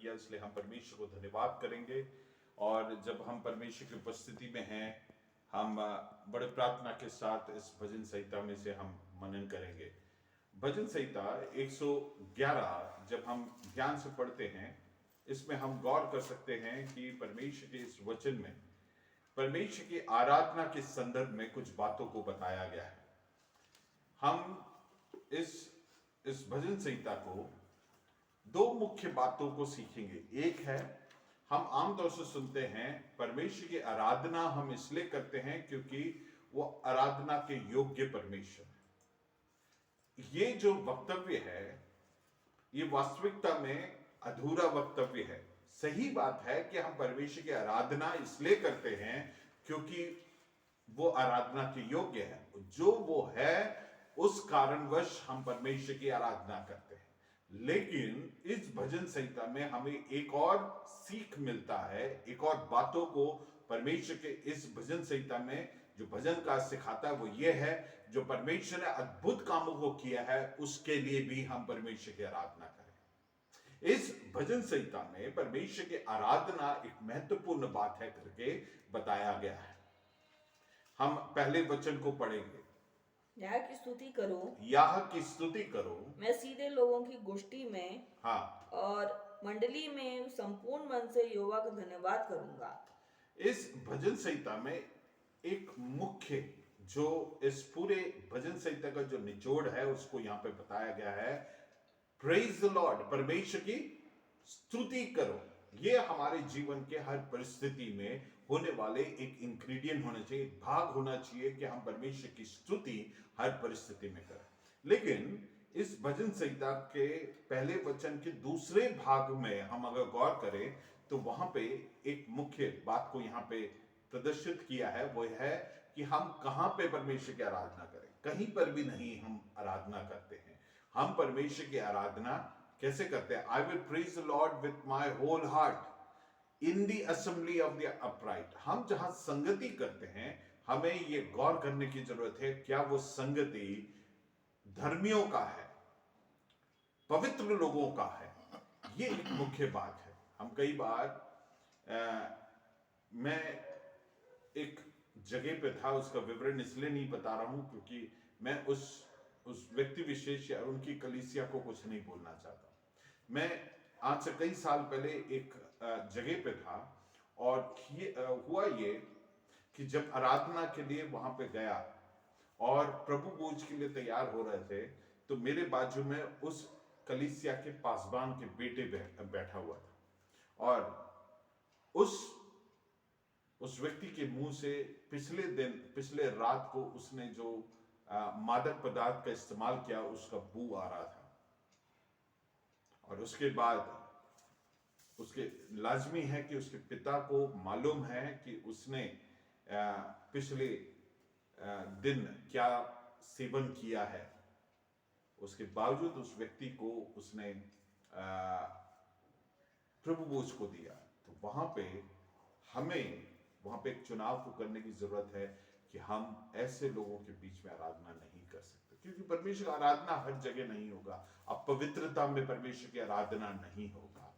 किया, इसलिए हम परमेश्वर को धन्यवाद करेंगे। और जब हम परमेश्वर की उपस्थिति में हैं, हम बड़े प्रार्थना के साथ इस भजन संहिता में से हम मनन करेंगे। भजन संहिता 111 जब हम ध्यान से पढ़ते हैं, इसमें हम गौर कर सकते हैं कि परमेश्वर के इस वचन में परमेश्वर की आराधना के संदर्भ में कुछ बातों को बताया गया है। हम इस भजन संहिता को दो मुख्य बातों को सीखेंगे। एक है, हम आमतौर से सुनते हैं परमेश्वर की आराधना हम इसलिए करते हैं क्योंकि वो आराधना के योग्य परमेश्वर है। ये जो वक्तव्य है, ये वास्तविकता में अधूरा वक्तव्य है। सही बात है कि हम परमेश्वर की आराधना इसलिए करते हैं क्योंकि वो आराधना के योग्य है। जो वो है उस कारणवश हम परमेश्वर की आराधना करते हैं। लेकिन इस भजन संहिता में हमें एक और सीख मिलता है, एक और बातों को परमेश्वर के इस भजन संहिता में जो भजन का सिखाता है वो ये है, जो परमेश्वर ने अद्भुत कामों को किया है उसके लिए भी हम परमेश्वर की आराधना करें। इस भजन संहिता में परमेश्वर की आराधना एक महत्वपूर्ण बात है करके बताया गया है। हम पहले वचन को पढ़ेंगे। याह की स्तुति करो, याह की स्तुति करो। मैं सीधे लोगों की गोष्ठी में हाँ, और मंडली में संपूर्ण मन से यहोवा का धन्यवाद करूंगा। इस भजन संहिता में एक मुख्य जो इस पूरे भजन संहिता का जो निचोड़ है उसको यहां पे बताया गया है। प्रेज द लॉर्ड, परमेश्वर की स्तुति करो। ये हमारे जीवन के हर परिस्थिति में होने वाले एक इंग्रेडिएंट होना चाहिए, एक भाग होना चाहिए कि हम परमेश्वर की स्तुति हर परिस्थिति में करें। लेकिन इस भजन संहिता के पहले वचन के दूसरे भाग में हम अगर गौर करें तो वहां पे एक मुख्य बात को यहां पे प्रदर्शित किया है, वो है कि हम कहां पे परमेश्वर की आराधना करें। कहीं पर भी नहीं हम आराधना करते हैं। हम परमेश्वर की आराधना कैसे करते हैं? I will praise the Lord with my whole heart in the assembly of the upright. हम जहां संगति करते हैं, हमें यह गौर करने की जरूरत है, क्या वो संगति धर्मियों का है, पवित्र लोगों का है? ये एक मुख्य बात है। हम कई बार मैं एक जगह पे था, उसका विवरण इसलिए नहीं बता रहा हूं क्योंकि मैं उस व्यक्ति विशेष या उनकी कलीसिया को कुछ नहीं बोलना चाहता। मैं आज से कई साल पहले एक जगह पे था और हुआ ये कि जब आराधना के लिए वहां पे गया और प्रभु भोज के लिए तैयार हो रहे थे, तो मेरे बाजू में उस कलीसिया के पासबान के बेटे बैठा हुआ था और उस व्यक्ति के मुंह से पिछले रात को उसने जो मादक पदार्थ का इस्तेमाल किया उसका बू आ रहा था। और उसके बाद उसके लाजमी है कि उसके पिता को मालूम है कि उसने पिछले दिन क्या सेवन किया है। उसके बावजूद उस व्यक्ति को उसने प्रभु भोज को दिया। तो वहां पे हमें एक चुनाव को करने की जरूरत है कि हम ऐसे लोगों के बीच में आराधना नहीं कर सकते, क्योंकि परमेश्वर की आराधना हर जगह नहीं होगा। अपवित्रता में परमेश्वर की आराधना नहीं होगा।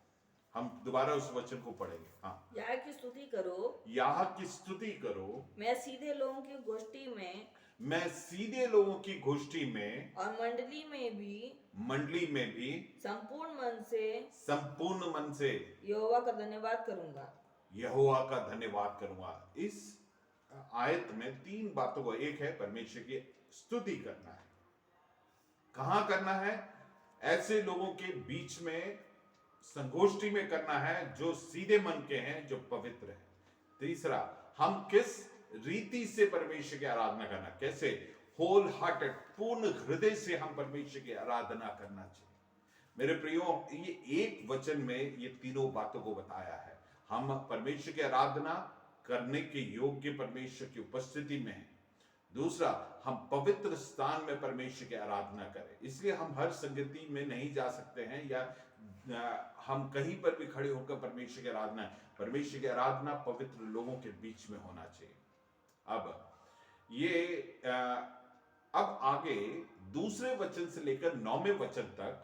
हम दोबारा उस वचन को पढ़ेंगे। हाँ, याह की स्तुति करो, याह की स्तुति करो, मैं सीधे लोगों की गोष्ठी में मैं सीधे लोगों की गोष्ठी में और मंडली में भी संपूर्ण मन से यहोवा का धन्यवाद करूंगा। यहोवा का धन्यवाद करूंगा। इस आयत में तीन बातों को, एक है परमेश्वर की स्तुति करना है। कहां करना है? ऐसे लोगों के बीच में, संगोष्ठी में करना है जो सीधे मन के हैं, जो पवित्र हैं। तीसरा, हम किस रीति से परमेश्वर की आराधना करना, कैसे? होल हार्टेड, पूर्ण हृदय से हम परमेश्वर की आराधना करना चाहिए। मेरे प्रियो, ये एक वचन में ये तीनों बातों को बताया है। हम परमेश्वर की आराधना करने के योग्य परमेश्वर की उपस्थिति में हैं। दूसरा, हम पवित्र स्थान में परमेश्वर की आराधना करें। इसलिए हम हर संगति में नहीं जा सकते हैं या हम कहीं पर भी खड़े होकर परमेश्वर की आराधना पवित्र लोगों के बीच में होना चाहिए। अब आगे दूसरे वचन से लेकर 9वें वचन तक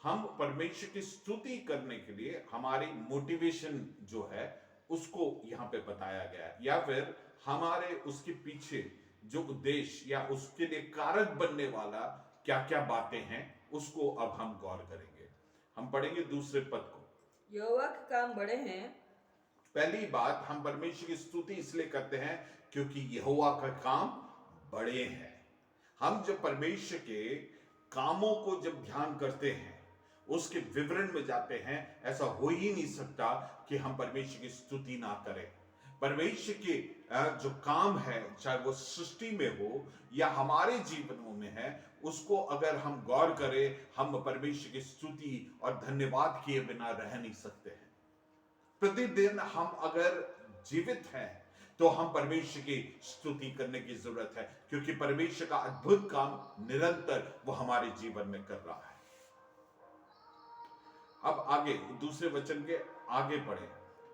हम परमेश्वर की स्तुति करने के लिए हमारी मोटिवेशन जो है उसको यहाँ पे बताया गया है, या फिर हमारे उसके पीछे जो उद्देश्य या उसके लिए कारक बनने वाला क्या क्या बातें हैं उसको अब हम गौर करेंगे। हम पढ़ेंगे दूसरे पद को। यहोवा के काम बड़े हैं, पहली बात, हम परमेश्वर की स्तुति इसलिए करते हैं क्योंकि यहोवा का काम बड़े हैं। हम जब परमेश्वर के कामों को जब ध्यान करते हैं, उसके विवरण में जाते हैं, ऐसा हो ही नहीं सकता कि हम परमेश्वर की स्तुति ना करें। परमेश्वर के जो काम है, चाहे वो सृष्टि में हो या हमारे जीवनों में है, उसको अगर हम गौर करें, हम परमेश्वर की स्तुति और धन्यवाद किए बिना रह नहीं सकते हैं। प्रतिदिन हम अगर जीवित हैं तो हम परमेश्वर की स्तुति करने की जरूरत है, क्योंकि परमेश्वर का अद्भुत काम निरंतर वो हमारे जीवन में कर रहा है। अब आगे दूसरे वचन के आगे पढ़े।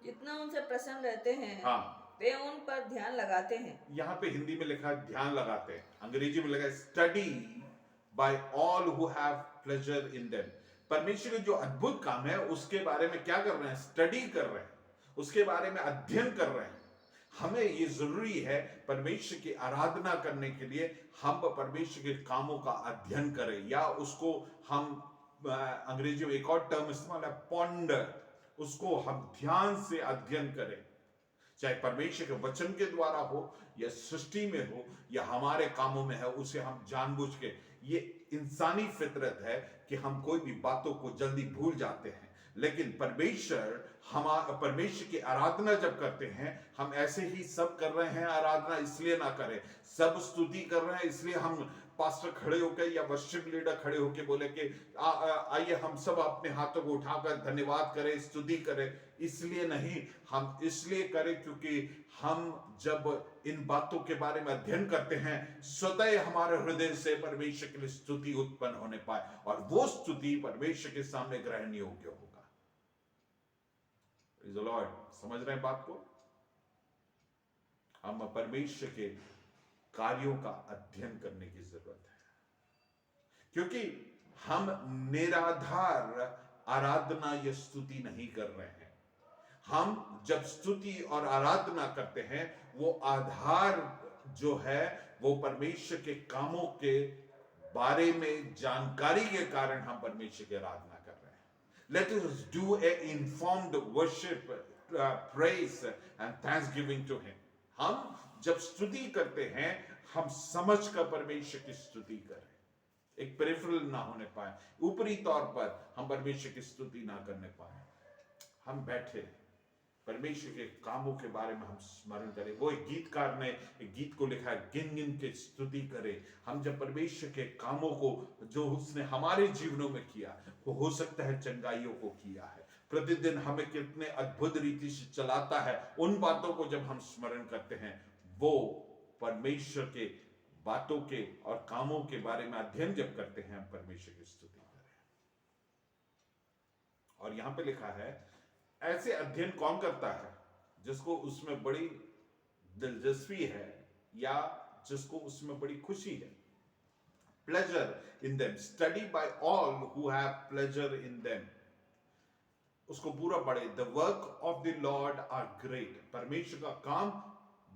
जितना उनसे प्रसन्न रहते हैं, हाँ, वे उन पर ध्यान लगाते हैं। यहाँ पे हिंदी में लिखा है ध्यान लगाते हैं, अंग्रेजी में लिखा है study by all who have pleasure in them. परमेश्वर के जो अद्भुत काम है उसके बारे में क्या कर रहे हैं? स्टडी कर रहे हैं, उसके बारे में अध्ययन कर रहे हैं। हमें ये जरूरी है परमेश्वर की आराधना करने के लिए हम परमेश्वर के कामों का अध्ययन करें, या उसको हम अंग्रेजी में एक और टर्म इस्तेमाल है पॉन्डर, उसको हम ध्यान से अध्ययन करें। चाहे परमेश्वर के वचन के द्वारा हो या सृष्टि में हो या हमारे कामों में है, उसे हम जानबूझ के, ये इंसानी फितरत है कि हम कोई भी बातों को जल्दी भूल जाते हैं, लेकिन परमेश्वर की आराधना जब करते हैं, हम ऐसे ही सब कर रहे हैं आराधना इसलिए ना करें, सब स्तुति कर रहे हैं इसलिए हम पास्टर खड़े होकर या वर्शिप लीडर खड़े होकर बोले कि आइए हम सब अपने हाथों को उठाकर धन्यवाद करें, स्तुति करें, इसलिए नहीं। हम इसलिए करें क्योंकि हम जब इन बातों के बारे में अध्ययन करते हैं, स्वतः हमारे हृदय से परमेश्वर के लिए स्तुति उत्पन्न होने पाए और वो स्तुति परमेश्वर के सामने ग्रहण योग्य होगा। Praise the Lord। समझ रहे हैं बात को? हम परमेश्वर के कार्यों का अध्ययन करने की जरूरत है, क्योंकि हम निराधार आराधना या स्तुति नहीं कर रहे हैं। हम जब स्तुति और आराधना करते हैं, वो आधार जो है वो परमेश्वर के कामों के बारे में जानकारी के कारण हम परमेश्वर की आराधना कर रहे हैं। Let us do a informed worship, praise and thanksgiving to him। हम जब स्तुति करते हैं, हम समझ कर परमेश्वर की स्तुति करें, एक पेरिफेरल ना होने पाए, ऊपरी तौर पर हम परमेश्वर की स्तुति ना करने पाए। हम बैठे परमेश्वर के कामों के बारे में हम स्मरण करें। वो एक गीतकार ने एक गीत को लिखा है, गिन गिन के स्तुति करें। हम जब परमेश्वर के कामों को जो उसने हमारे जीवनों में किया, वो हो सकता है चंगाइयों को किया है, प्रतिदिन हमें कितने अद्भुत रीति से चलाता है, उन बातों को जब हम स्मरण करते हैं, वो परमेश्वर के बातों के और कामों के बारे में अध्ययन जब करते हैं, हम परमेश्वर की स्तुति करें। और यहां पे लिखा है, ऐसे अध्ययन कौन करता है? जिसको उसमें बड़ी दिलचस्पी है या जिसको उसमें बड़ी खुशी है। Pleasure in them, study by all who have pleasure in them. उसको पूरा पढ़े। The work of the Lord are great, परमेश्वर का काम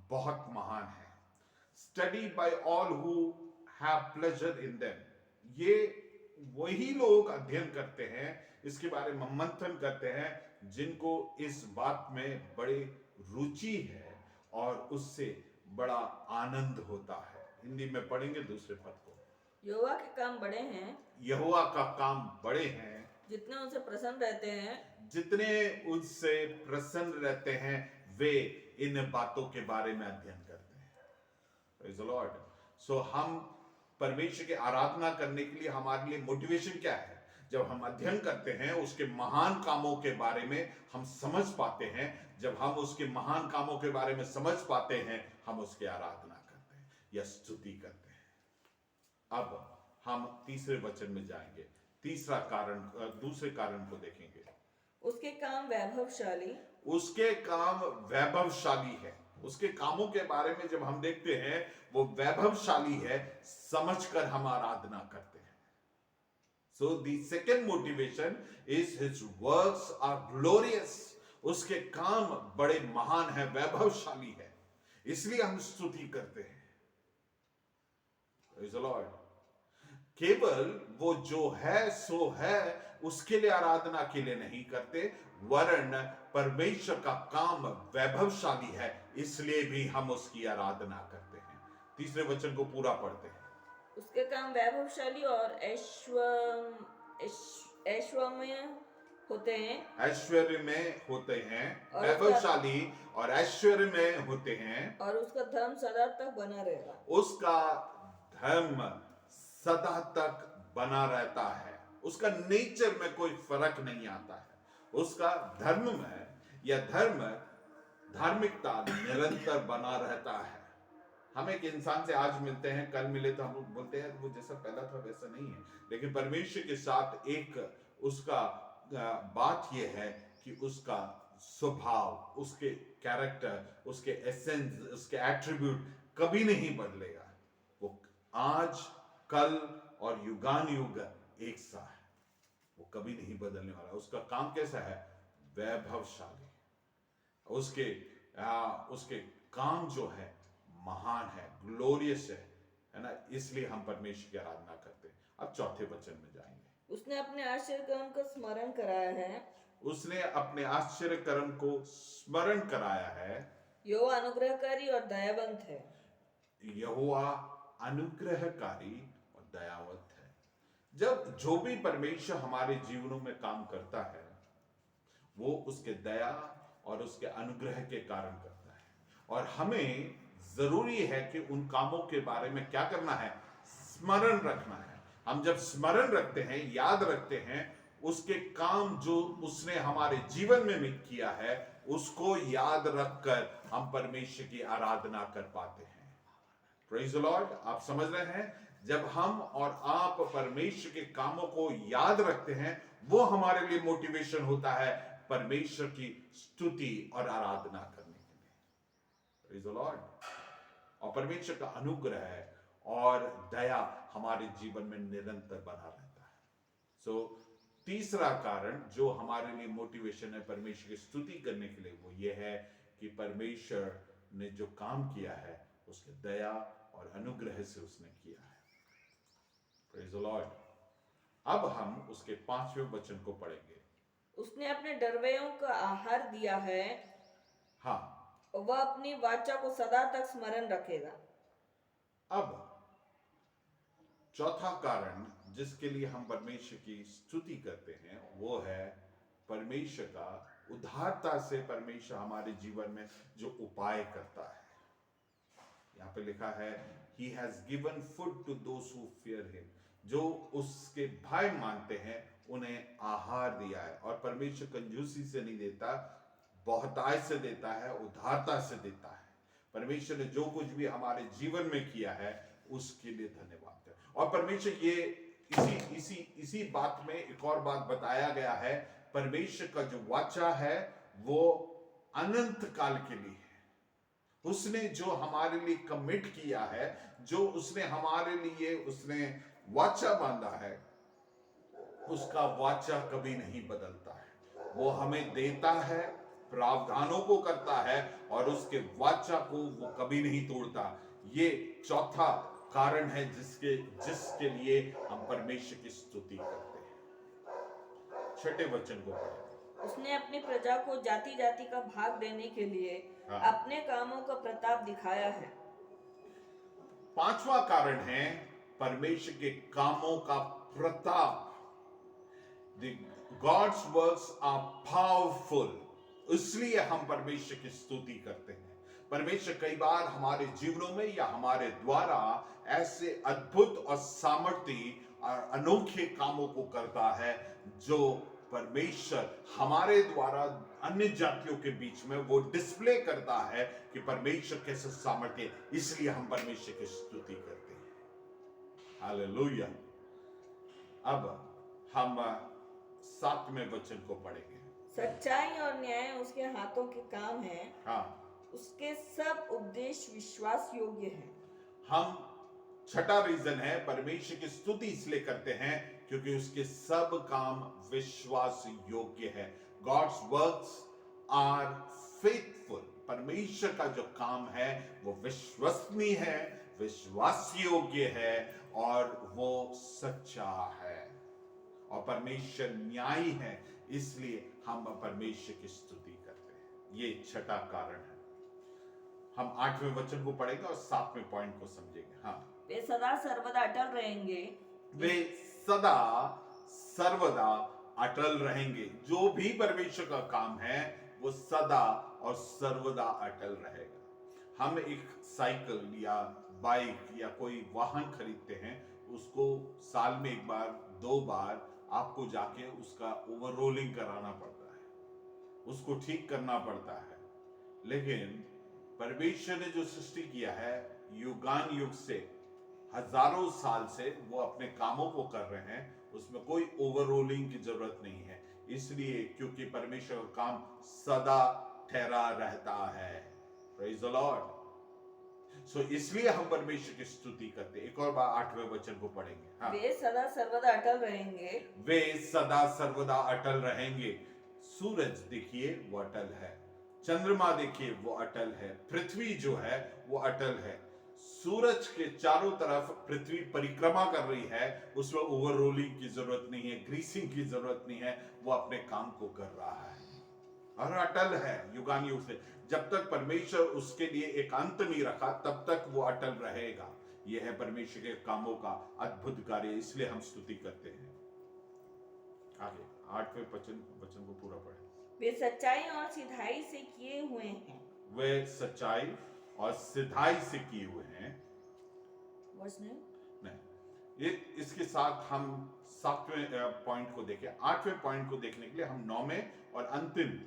बहुत महान है। Study by all who have pleasure in them, ये वही लोग अध्ययन करते हैं, इसके बारे में मंथन करते हैं जिनको इस बात में बड़ी रुचि है और उससे बड़ा आनंद होता है। हिंदी में पढ़ेंगे दूसरे पद को। यहोवा के काम बड़े हैं, यहोवा का काम बड़े हैं, जितने उनसे प्रसन्न रहते हैं, जितने उनसे प्रसन्न रहते हैं वे इन बातों के बारे में अध्ययन करते हैं। Praise the Lord। So हम परमेश्वर की आराधना करने के लिए हमारे लिए मोटिवेशन क्या है? जब हम अध्ययन करते हैं, उसके महान कामों के बारे में हम समझ पाते हैं। जब हम उसके महान कामों के बारे में समझ पाते हैं, हम उसकी आराधना करते हैं या स्तुति करते हैं। अब हम तीसरे वचन में जाएंगे, तीसरा कारण, दूसरे कारण को देखेंगे। उसके काम वैभवशाली, उसके काम वैभवशाली है। उसके कामों के बारे में जब हम देखते हैं, वो वैभवशाली है, समझकर हम आराधना करते हैं। So the second motivation is his works are glorious. उसके काम बड़े महान है, वैभवशाली है, इसलिए हम स्तुति करते हैं. Praise the Lord. केवल वो जो है सो है उसके लिए आराधना के लिए नहीं करते, वरन परमेश्वर का काम वैभवशाली है इसलिए भी हम उसकी आराधना करते हैं. तीसरे वचन को पूरा पढ़ते हैं. उसके काम वैभवशाली और ऐश्वर्य होते हैं, ऐश्वर्य में होते हैं, और वैभवशाली और ऐश्वर्य में होते हैं. और उसका धर्म सदा तक बना रहेगा. उसका धर्म सदा तक बना रहता है. उसका नेचर में कोई फर्क नहीं आता है. उसका धर्म में या धार्मिकता निरंतर बना रहता है. हम एक इंसान से आज मिलते हैं, कल मिले तो हम बोलते हैं वो जैसा पहला था वैसा नहीं है. लेकिन परमेश्वर के साथ एक उसका बात यह है कि उसका स्वभाव, उसके कैरेक्टर, उसके एसेंस, उसके एट्रीब्यूट कभी नहीं बदलेगा. वो आज, कल और युगान युग एक सा है. वो कभी नहीं बदलने वाला. उसका काम कैसा है? वैभवशाली. उसके काम जो है महान है, ग्लोरियस है ना. इसलिए हम परमेश्वर की आराधना करते हैं. अब चौथे वचन में जाएंगे. उसने अपने आश्चर्य कर्म का स्मरण कराया है. उसने अपने आश्चर्य कर्म को स्मरण कराया है. यहोवा अनुग्रहकारी और दयावंत है. यहोवा अनुग्रहकारी और दयावंत है. जब जो भी परमेश्वर हमारे जीवनों में काम करता है वो उसके दया और उसके अनुग्रह के कारण करता है. और हमें जरूरी है कि उन कामों के बारे में क्या करना है? स्मरण रखना है. हम जब स्मरण रखते हैं, याद रखते हैं उसके काम जो उसने हमारे जीवन में किया है, उसको याद रखकर हम परमेश्वर की आराधना कर पाते हैं. Praise the Lord. आप समझ रहे हैं? जब हम और आप परमेश्वर के कामों को याद रखते हैं, वो हमारे लिए मोटिवेशन होता है परमेश्वर की स्तुति और आराधना करने के लिए. Praise the Lord. और परमेश्वर का अनुग्रह और दया हमारे जीवन में निरंतर बना रहता है. सो तीसरा कारण जो हमारे लिए मोटिवेशन है परमेश्वर की स्तुति करने के लिए, वो ये है कि परमेश्वर ने जो काम किया है उसके दया और अनुग्रह से उसने किया है. Praise the Lord. अब हम उसके 5वें वचन को पढ़ेंगे. उसने अपने डरवैयों का आहार दिया है. हाँ. वह अपनी वाचा को सदा तक स्मरण रखेगा. अब चौथा कारण जिसके लिए हम परमेश्वर की स्तुति करते हैं वो है परमेश्वर का उदारता से परमेश्वर हमारे जीवन में जो उपाय करता है. यहाँ पे लिखा है He has given food to those who fear him. जो उसके भय मानते हैं उन्हें आहार दिया है. और परमेश्वर कंजूसी से नहीं देता, बहुतायत से देता है, उदारता से देता है. परमेश्वर ने जो कुछ भी हमारे जीवन में किया है उसके लिए धन्यवाद है. और परमेश्वर ये इसी बात में एक और बात बताया गया है. परमेश्वर का जो वाचा है वो अनंत काल के लिए है. उसने जो हमारे लिए कमिट किया है, जो उसने हमारे लिए उसने वाचा बांधा है, उसका वाचा कभी नहीं बदलता है. वो हमें देता है, प्रावधानों को करता है और उसके वाचा को वो कभी नहीं तोड़ता. ये चौथा कारण है जिसके लिए हम परमेश्वर की स्तुति करते हैं. छठे वचन को पढ़ें. उसने अपनी प्रजा को जाति जाति का भाग देने के लिए अपने कामों का प्रताप दिखाया है. पांचवा कारण है परमेश्वर के कामों का Pratap. God's works are powerful. इसलिए हम परमेश्वर की स्तुति करते हैं. परमेश्वर कई बार हमारे जीवनों में या हमारे द्वारा ऐसे अद्भुत और सामर्थ्य और अनोखे कामों को करता है जो परमेश्वर हमारे द्वारा अन्य जातियों के बीच में वो डिस्प्ले करता है कि परमेश्वर कैसे सामर्थ्य. इसलिए हम परमेश्वर की स्तुति करते हैं. हालेलुया. अब हम 7वें वचन को पढ़ेंगे. सच्चाई और न्याय उसके हाथों के काम हैं. हाँ. उसके सब उपदेश विश्वास योग्य हैं. हम छठा रीजन है परमेश्वर की स्तुति इसलिए करते हैं क्योंकि उसके सब काम विश्वास योग्य है। God's works are faithful. परमेश्वर का जो काम है वो विश्वसनीय है, विश्वास योग्य है और वो सच्चा है। और परमेश्वर न्यायी है, इसलिए हम परमेश्वर की स्तुति करते हैं। ये छठा कारण है। हम 8वें वचन को पढ़ेंगे और 7वें पॉइंट को समझेंगे। हाँ, वे सदा सर्वदा अटल रहेंगे। वे सदा सर्वदा अटल रहेंगे। जो भी परमेश्वर का काम है वो सदा और सर्वदा अटल रहेगा। हम एक साइकिल या बाइक या कोई वाहन खरीदते हैं, उसको साल में एक बार 2 बार आपको जाके उसका ओवररोलिंग कराना पड़ता है, उसको ठीक करना पड़ता है। लेकिन परमेश्वर ने जो सृष्टि किया है, युगान युग से, हजारों साल से वो अपने कामों को कर रहे हैं, उसमें कोई ओवररोलिंग की जरूरत नहीं है। इसलिए क्योंकि परमेश्वर का काम सदा ठहरा रहता है। Praise the Lord. सो इसलिए हम परमेश्वर की स्तुति करते हैं। एक और बार 8वें वचन को पढ़ेंगे। हाँ, वे सदा सर्वदा अटल रहेंगे। वे सदा सर्वदा अटल रहेंगे। सूरज देखिए वो अटल है, चंद्रमा देखिए वो अटल है, पृथ्वी जो है वो अटल है। सूरज के चारों तरफ पृथ्वी परिक्रमा कर रही है, उसमें ओवररोलिंग की जरूरत नहीं है, ग्रीसिंग की जरूरत नहीं है, वो अपने काम को कर रहा है और अटल है युगान युग से। जब तक परमेश्वर उसके लिए एक अंत नहीं रखा, तब तक वो अटल रहेगा। यह है परमेश्वर के कामों का अद्भुत कार्य, इसलिए हम स्तुति करते हैं। आगे 8वें वचन को पूरा पढ़े। वे सच्चाई और सिधाई से किए हुए हैं। वे सच्चाई और सिधाई से किए हुए हैं। वर्ष नहीं? ये इसके साथ हम 7वें पॉइंट को देखें। 8वें पॉइंट को देखने के लिए हम 9वें और अंतिम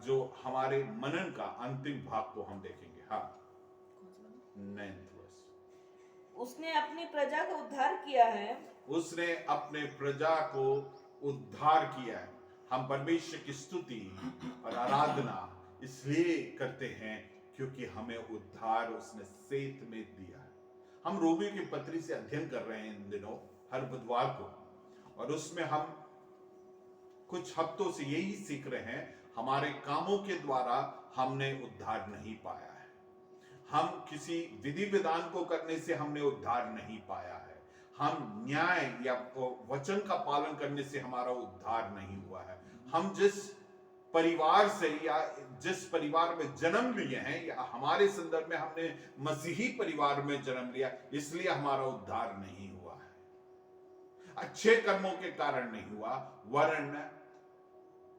जो हमारे मनन का अंतिम भाग को हम देखेंगे। हाँ, 9th वर्स। उसने अपनी प्रजा का उद्धार किया है। उसने अपने प्रजा को उद्धार किया है। हम परमेश्वर की स्तुति और आराधना इसलिए करते हैं क्योंकि हमें उद्धार उसने सेत में दिया है। हम रोमियो की पत्री से अध्ययन कर रहे हैं इन दिनों, हर बुधवार को, और उसमें हम कुछ हफ्तों से यही सीख रहे हैं, हमारे कामों के द्वारा हमने उद्धार नहीं पाया है। हम किसी विधि विधान को करने से हमने उद्धार नहीं पाया है। हम न्याय या वचन का पालन करने से हमारा उद्धार नहीं हुआ है। हम जिस परिवार से या जिस परिवार में जन्म लिए हैं, या हमारे संदर्भ में हमने मसीही परिवार में जन्म लिया, इसलिए हमारा उद्धार नहीं हुआ है। अच्छे कर्मों के कारण नहीं हुआ, वरन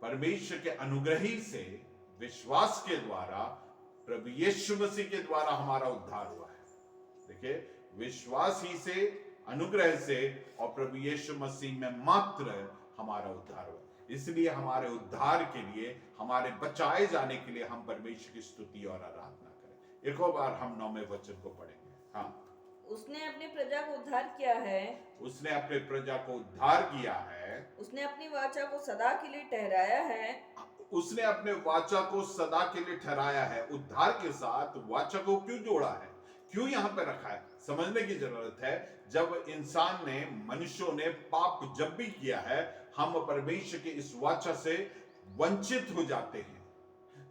परमेश्वर के अनुग्रही से विश्वास के द्वारा, प्रभु यीशु मसीह के द्वारा हमारा उद्धार हुआ है। देखिए, विश्वास ही से, अनुग्रह से और प्रभु यीशु मसीह में मात्र हमारा उद्धार हुआ। इसलिए हमारे उद्धार के लिए, हमारे बचाए जाने के लिए हम परमेश्वर की स्तुति और आराधना करें। एक और बार हम 9वें वचन को पढ़ेंगे। हाँ, उसने अपनी प्रजा को उद्धार किया है। उसने अपने प्रजा को उद्धार किया है। उसने अपनी वाचा को सदा के लिए ठहराया है। उसने अपने वाचा को सदा के लिए ठहराया है। उद्धार के साथ वाचा को क्यों जोड़ा है, क्यों यहां पर रखा है, समझने की जरूरत है। जब इंसान ने, मनुष्यों ने पाप जब भी किया है, हम परमेश्वर के इस वाचा से वंचित हो जाते हैं।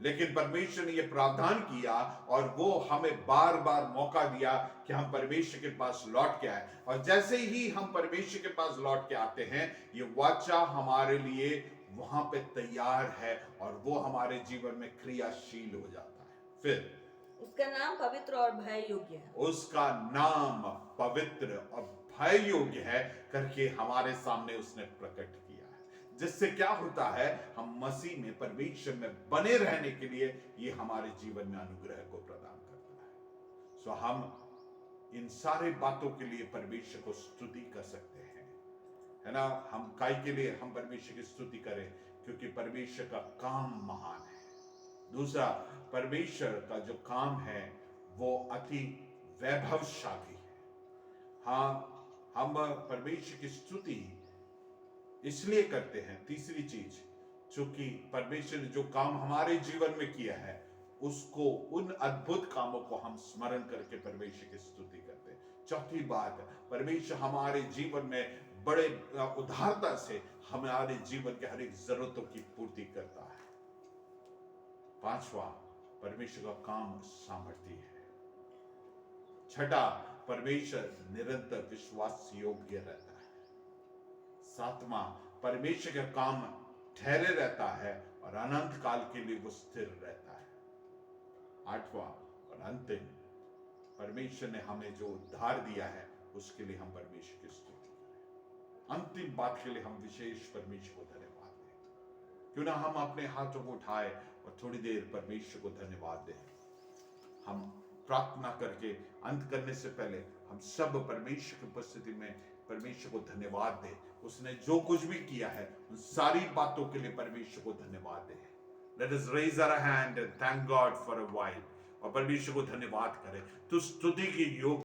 लेकिन परमेश्वर ने यह प्रावधान किया और वो हमें बार बार मौका दिया कि हम परमेश्वर के पास लौट के आए। और जैसे ही हम परमेश्वर के पास लौट के आते हैं, ये वाचा हमारे लिए वहां पे तैयार है और वो हमारे जीवन में क्रियाशील हो जाता है। फिर उसका नाम पवित्र और भय योग्य है। उसका नाम पवित्र और भय योग्य है करके हमारे सामने उसने प्रकट किया है। जिससे क्या होता है, हम मसीह में, परमेश्वर में बने रहने के लिए ये हमारे जीवन में अनुग्रह को प्रदान करता है। सो हम इन सारे बातों के लिए परमेश्वर को स्तुति कर सकते हैं, है ना। हम काय के लिए हम परमेश्वर की स्तुति करें, क्योंकि परमेश्वर का काम महान है। दूसरा, परमेश्वर का जो काम है वो अति वैभवशाली है। हाँ, हम परमेश्वर की स्तुति इसलिए करते हैं। तीसरी चीज, चूंकि परमेश्वर ने जो काम हमारे जीवन में किया है, उसको, उन अद्भुत कामों को हम स्मरण करके परमेश्वर की स्तुति करते हैं। चौथी बात, परमेश्वर हमारे जीवन में बड़े उदारता से हमारे जीवन के हर एक जरूरतों की पूर्ति करता है। पांचवा, परमेश्वर का काम सामर्थ्य है। छठा, परमेश्वर निरंतर विश्वास योग्य रहता है। सातवां, परमेश्वर का काम ठहरे रहता है और अनंत काल के लिए वो स्थिर रहता है। आठवां और अंतिम, परमेश्वर ने हमें जो उद्धार दिया है उसके लिए हम परमेश्वर की स्तुति करें। अंतिम बात के लिए हम विशेष परमेश्वर को धन्यवाद दें। क्यों ना हम अपने हाथों को उठाए और थोड़ी देर परमेश्वर को धन्यवाद दें। हम प्रार्थना करके अंत करने से पहले हम सब परमेश्वर की उपस्थिति में परमेश्वर को धन्यवाद दें। उसने जो कुछ भी किया है उन सारी बातों के लिए परमेश्वर को धन्यवाद दें। Let us raise our hand and thank God for a while। और परमेश्वर को धन्यवाद करें। तो स्तुति की योग